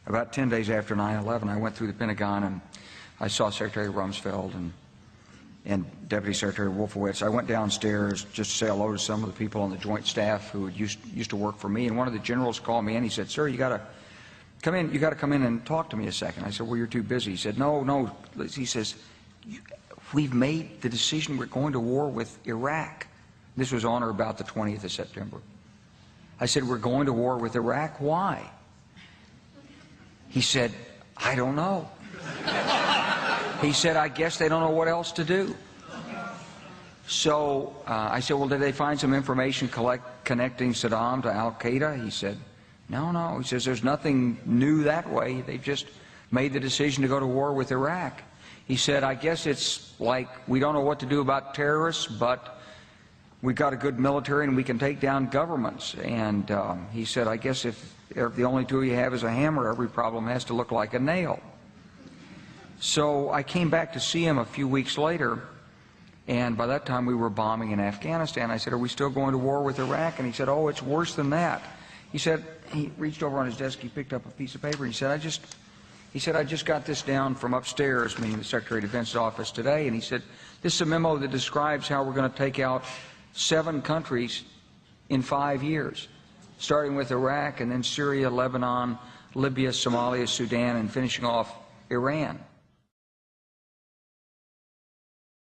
about 10 days after 9/11, I went through the Pentagon and I saw Secretary Rumsfeld and Deputy Secretary Wolfowitz. I went downstairs just to say hello to some of the people on the Joint Staff who used to work for me, and one of the generals called me and he said, "Sir, you got to come in. You got to come in and talk to me a second." I said, "Well, you're too busy." He said, "No." He says, "We've made the decision. We're going to war with Iraq." This was on or about the 20th of September. I said, "We're going to war with Iraq. Why?" He said, "I don't know." He said, "I guess they don't know what else to do." So I said, "Well, did they find some information connecting Saddam to Al-Qaeda?" He said, No. He says, "There's nothing new that way. They've just made the decision to go to war with Iraq." He said, "I guess it's like we don't know what to do about terrorists, but we've got a good military and we can take down governments." And he said, "I guess if the only tool you have is a hammer, every problem has to look like a nail." So I came back to see him a few weeks later, and by that time we were bombing in Afghanistan. I said, "Are we still going to war with Iraq?" And he said, "Oh, it's worse than that." He said, he reached over on his desk, he picked up a piece of paper, and he said, I just got this down from upstairs," meaning the Secretary of Defense's office today, and he said, "This is a memo that describes how we're going to take out 7 countries in 5 years, starting with Iraq and then Syria, Lebanon, Libya, Somalia, Sudan, and finishing off Iran."